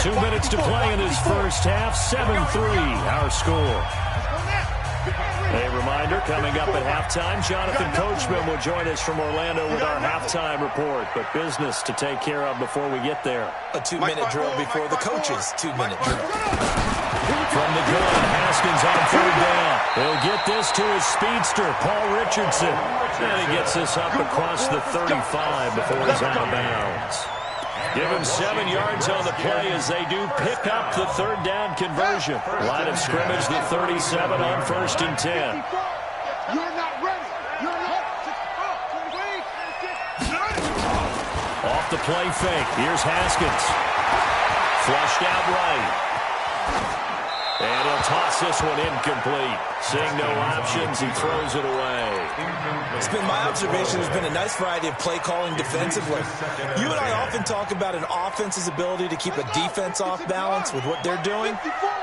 Speaker 1: 2 minutes to play in this first half. 7-3 our score. A reminder, coming up at halftime, Jonathan Coachman will join us from Orlando with our halftime report. But business to take care of before we get there.
Speaker 4: A 2-minute drill before the coach's 2-minute drill.
Speaker 1: From the gun, Haskins on 3rd down. He'll get this to his speedster, Paul Richardson. And he gets this up across the 35 before he's out of bounds. Give him 7 yards on the play as they do pick up the 3rd down conversion. Line of scrimmage, the 37 on 1st and 10.
Speaker 3: You're not ready. You're not.
Speaker 1: Off the play fake. Here's Haskins. Flushed out right. And he'll toss this one incomplete. Seeing no options, he throws it away.
Speaker 4: It's been my observation there's been a nice variety of play calling defensively. You and I often talk about an offense's ability to keep a defense off balance with what they're doing.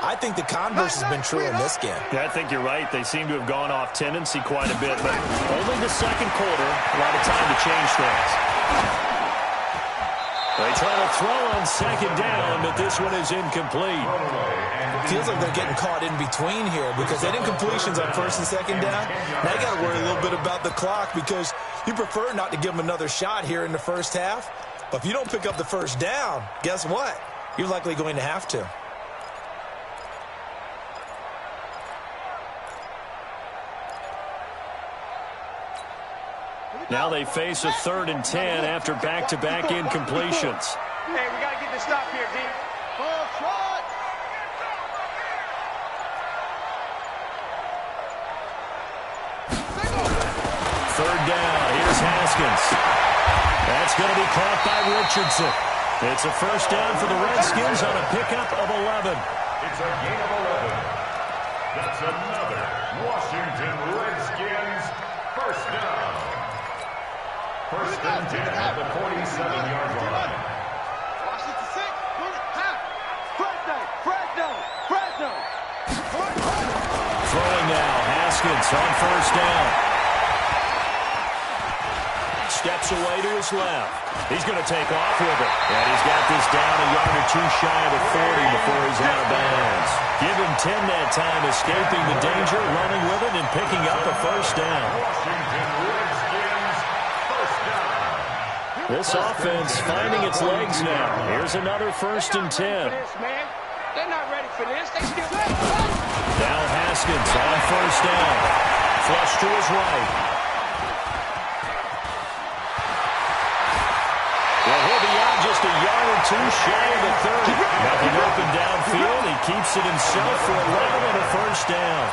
Speaker 4: I think the converse has been true in this game.
Speaker 1: Yeah, I think you're right. They seem to have gone off tendency quite a bit, but only the second quarter. A lot of time to change things. They try to throw on 2nd down, but this one is incomplete.
Speaker 4: Feels like they're getting caught in between here because they didn't completions on 1st and 2nd down. Now you got to worry a little bit about the clock because you prefer not to give them another shot here in the first half. But if you don't pick up the first down, guess what? You're likely going to have to.
Speaker 1: Now they face a 3rd and 10 after back-to-back incompletions.
Speaker 5: Hey, we got to get this stop here, D.
Speaker 1: Third down. Here's Haskins. That's going to be caught by Richardson. It's a first down for the Redskins on a pickup of 11.
Speaker 2: It's a gain of 11. That's another Washington Redskins first down. 1st and 10 at the 47-yard line.
Speaker 3: Washington 6. Fresno.
Speaker 1: Throwing now. Haskins on first down. Steps away to his left. He's going to take off with it. And he's got this down a yard or two shy of the 40 before he's out of bounds. Give him 10 that time, escaping the danger, running with it, and picking up a first down.
Speaker 2: Washington Redskins first down.
Speaker 1: This offense finding its legs now. Here's another 1st and 10.
Speaker 5: They're not ready for this. They still
Speaker 1: Now Haskins on first down. Flush to his right. Well, he'll be out just a yard or two shy of the 30. Nothing open downfield. He keeps it himself for 11 and a first down.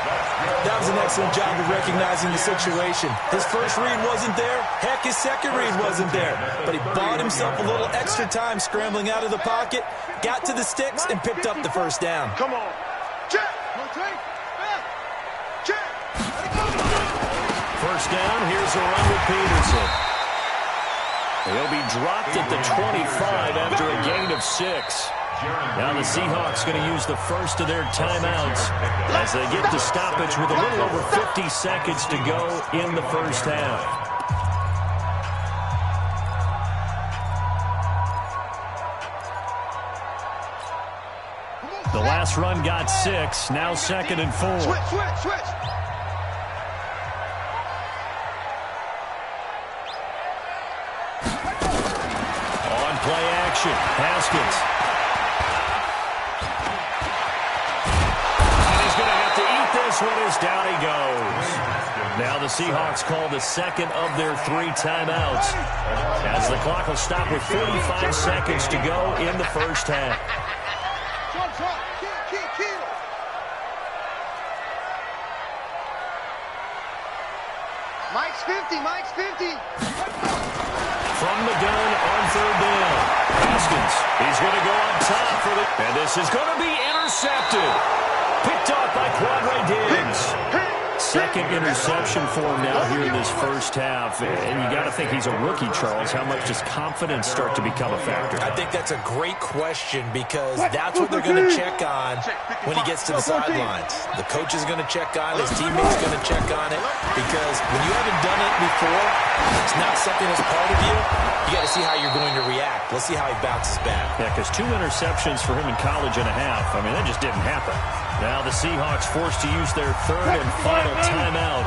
Speaker 4: That was an excellent job of recognizing the situation. His first read wasn't there. Heck, his second read wasn't there. But he bought himself a little extra time scrambling out of the pocket, got to the sticks, and picked up the first down.
Speaker 3: Come on. Check.
Speaker 1: First down, here's a run with Peterson. He'll be dropped at the 25 after a gain of 6. Now the Seahawks going to use the first of their timeouts as they get to stoppage with a little over 50 seconds to go in the first half. The last run got 6, now 2nd and 4.
Speaker 3: Switch.
Speaker 1: On play action, Haskins. And he's going to have to eat this one as down he goes. Now the Seahawks call the second of their 3 timeouts as the clock will stop with 45 seconds to go in the first half.
Speaker 5: Mike's 50.
Speaker 1: From the gun on 3rd down. Haskins, he's going to go up top for the... And this is going to be intercepted. Picked off by Quadre Diggs. Second interception for him now here in this first half. And you got to think he's a rookie, Charles. How much does confidence start to become a factor?
Speaker 4: I think that's a great question because that's what they're going to check on when he gets to the sidelines. The coach is going to check on, his teammates going to check on it because when you haven't done it before, it's not something that's part of you. You got to see how you're going to react. Let's see how he bounces back.
Speaker 1: Yeah, because 2 interceptions for him in college and a half. I mean, that just didn't happen. Now the Seahawks forced to use their 3rd and final timeout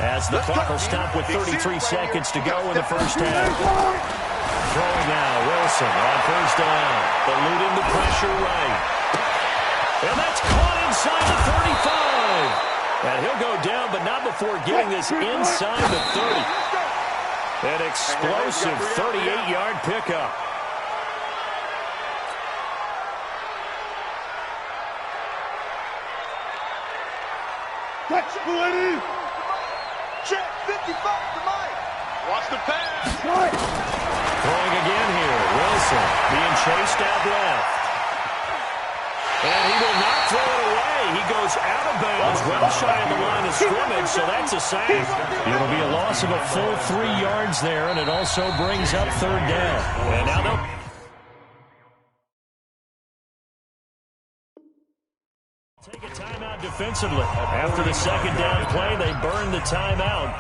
Speaker 1: as the clock will stop with 33 seconds to go in the first half. Throwing now, Wilson on 1st down. Eluding the pressure right. And that's caught inside the 35. And he'll go down, but not before getting this inside the 30. An explosive 38-yard pickup.
Speaker 3: Check 55 to Mike. Watch the pass.
Speaker 1: Throwing again here. Wilson being chased out left. And he will not throw it away. He goes out of bounds, well shy of the line of scrimmage, so that's a sack. It'll be a loss of a full 3 yards there, and it also brings up 3rd down. And now they'll... take a timeout defensively. After the 2nd down play, they burn the timeout,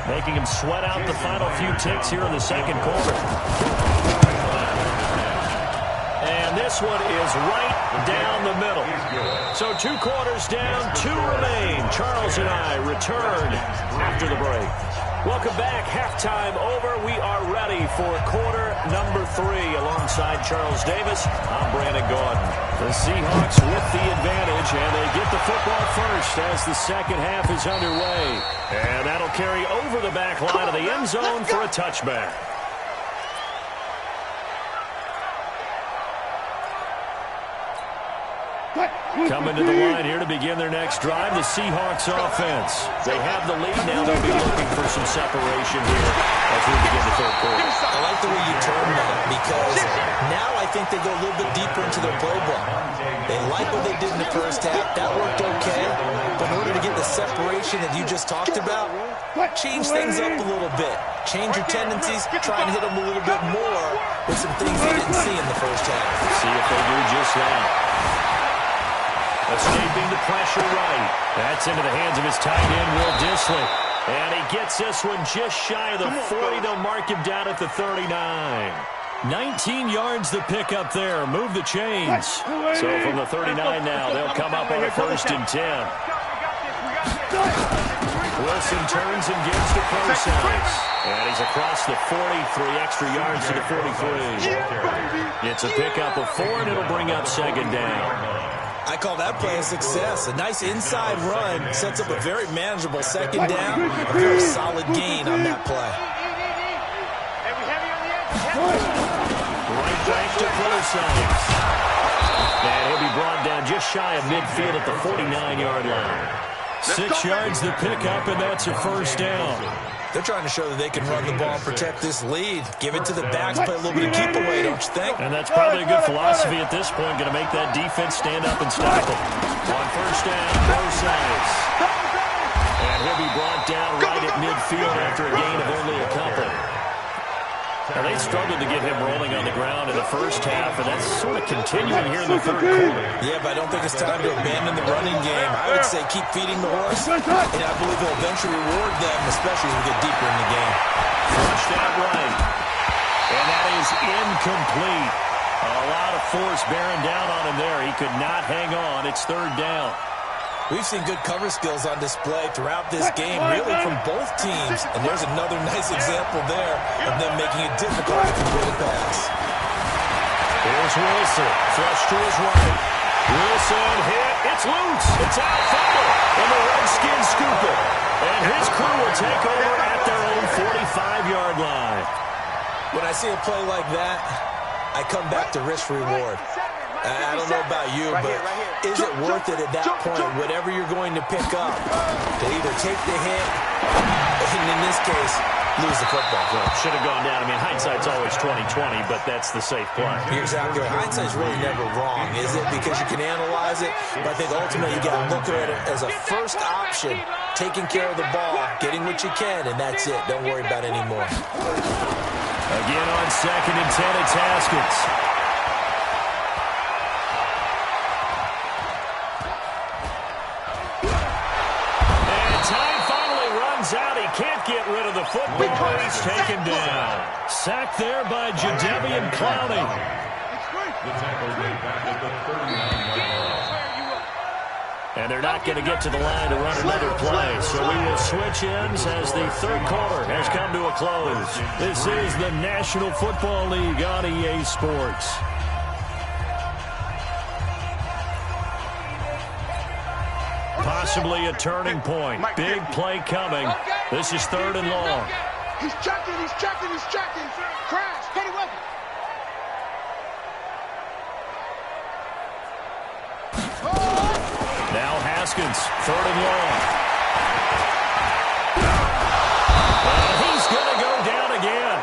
Speaker 1: making him sweat out the final few ticks here in the 2nd quarter. And this one is right down the middle. So 2 quarters down, 2 remain. Charles and I return after the break. Welcome back. Halftime over. We are ready for quarter number 3. Alongside Charles Davis, I'm Brandon Gordon. The Seahawks with the advantage, and they get the football first as the second half is underway. And that'll carry over the back line of the end zone for a touchback. Coming to the line here to begin their next drive, the Seahawks offense. They have the lead now. They'll be looking for some separation here as we begin the 3rd quarter.
Speaker 4: I like the way you term that because now I think they go a little bit deeper into their playbook. They like what they did in the first half. That worked okay. But in order to get the separation that you just talked about, change things up a little bit. Change your tendencies. Try and hit them a little bit more with some things they didn't see in the first half.
Speaker 1: See if they do just that. Escaping the pressure right. That's into the hands of his tight end, Will Dissly. And he gets this one just shy of the 40. They'll mark him down at the 39. 19 yards to pick up there. Move the chains. So from the 39 now, they'll come up on a 1st and 10. Wilson turns and gives to Process. And he's across the 40, 3 extra yards to the 43. It's a pickup of 4, and it'll bring up 2nd down.
Speaker 4: I call that play a success. A nice inside run sets up a very manageable 2nd down. A very solid gain on that play.
Speaker 1: Right back to Process. And he'll be brought down just shy of midfield at the 49-yard line. 6 yards to pick up, and that's a 1st down.
Speaker 4: They're trying to show that they can run the ball and protect this lead. Give it to the backs, play a little bit of keep away, don't you think?
Speaker 1: And that's probably a good philosophy at this point, going to make that defense stand up and stop it. On 1st down, Process. And he'll be brought down right at midfield after a gain of only a couple. Now, they struggled to get him rolling on the ground in the first half, and that's sort of continuing here in the third quarter.
Speaker 4: Yeah, but I don't think it's time to abandon the running game. I would say keep feeding the horse, and I believe he'll eventually reward them, especially as we get deeper in the game.
Speaker 1: Flushed out right. And that is incomplete. A lot of force bearing down on him there. He could not hang on. It's third down.
Speaker 4: We've seen good cover skills on display throughout this game, really from both teams. And there's another nice example there of them making it difficult to complete a pass.
Speaker 1: Here's Wilson, flush to his right. Wilson hit, it's loose, it's out, fumble, and the Redskins scoop it. And his crew will take over at their own 45-yard line.
Speaker 4: When I see a play like that, I come back to risk reward. I don't know about you, but is it worth it at that point, whatever you're going to pick up, to either take the hit, and in this case, lose the football?
Speaker 1: Should have gone down. I mean, hindsight's always 20/20, but that's the safe play.
Speaker 4: You're exactly right. Hindsight's really never wrong, is it? Because you can analyze it, but I think ultimately you got to look at it as a first option, taking care of the ball, getting what you can, and that's it. Don't worry about it anymore.
Speaker 1: Again on 2nd and 10, it's Haskins. Out. He can't get rid of the football. He's taken down. Sacked there by Jadeveon Clowney.
Speaker 2: The tackle made back at the 39-yard line.
Speaker 1: And they're not going to get to the line to run another play. So we will switch ends as the third quarter has come to a close. This is the National Football League on EA Sports. Possibly a turning point. Big play coming. This is 3rd and long.
Speaker 3: He's checking, he's checking, he's checking. Crash, get it with him.
Speaker 1: Now Haskins, 3rd and long. And he's going to go down again.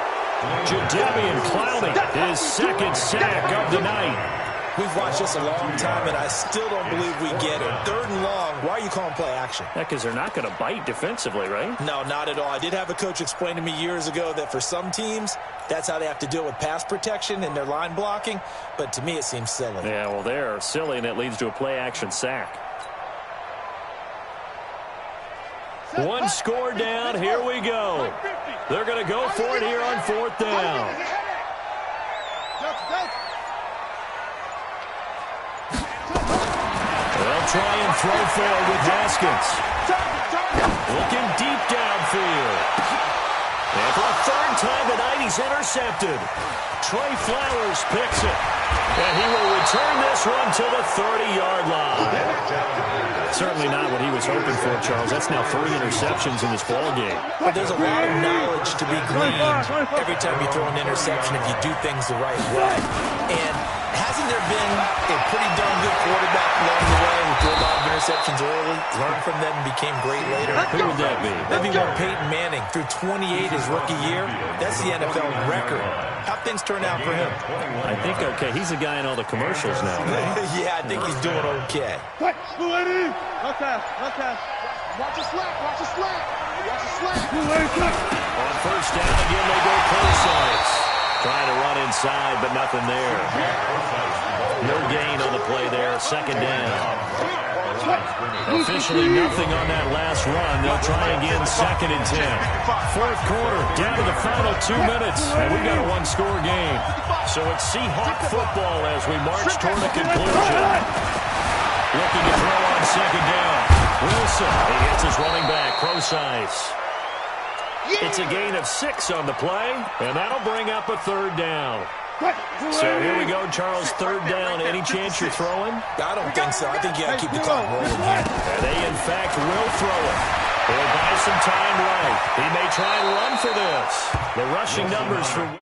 Speaker 1: Jadeveon Clowney, his 2nd sack of the night.
Speaker 4: We've watched this a long time, and I still don't believe we get it. 3rd and long, why are you calling play action?
Speaker 1: Yeah, because they're not going to bite defensively, right?
Speaker 4: No, not at all. I did have a coach explain to me years ago that for some teams, that's how they have to deal with pass protection and their line blocking, but to me it seems silly.
Speaker 1: Yeah, well, they're silly, and it leads to a play action sack. One score down, here we go. They're going to go for it here on 4th down. They'll try and throw forward with Haskins. Looking deep downfield. And for a 3rd time tonight, he's intercepted. Trey Flowers picks it. And he will return this one to the 30-yard line. Certainly not what he was hoping for, Charles. That's now 3 interceptions in this ballgame.
Speaker 4: But there's a lot of knowledge to be gleaned every time you throw an interception if you do things the right way. And hasn't there been a pretty darn good quarterback along the way who threw a lot of interceptions early, learned from them, and became great later?
Speaker 1: Who would that be?
Speaker 4: That'd be one Peyton Manning. Threw 28 his rookie year. That's the NFL record. How'd things turn out for him?
Speaker 1: I think, okay, he's a guy in all the commercials now, right?
Speaker 4: Yeah, I think he's doing okay.
Speaker 3: Okay. Watch the slack, watch the slack. Watch the slack.
Speaker 1: On 1st down, again, they go close. Trying to run inside, but nothing there. No gain on the play there. 2nd down. Officially nothing on that last run. They'll try again 2nd and 10. 4th quarter, down to the final 2 minutes, and we've got a 1-score game. So it's Seahawk football as we march toward a conclusion. Looking to throw on 2nd down. Wilson, he hits his running back, Procise. It's a gain of 6 on the play, and that'll bring up a 3rd down. So here we go, Charles, 3rd down. Any chance you're throwing?
Speaker 4: I don't think so. I think you got to keep the clock rolling here.
Speaker 1: And they, in fact, will throw it. They'll buy some time right. He may try and run for this. The rushing numbers for...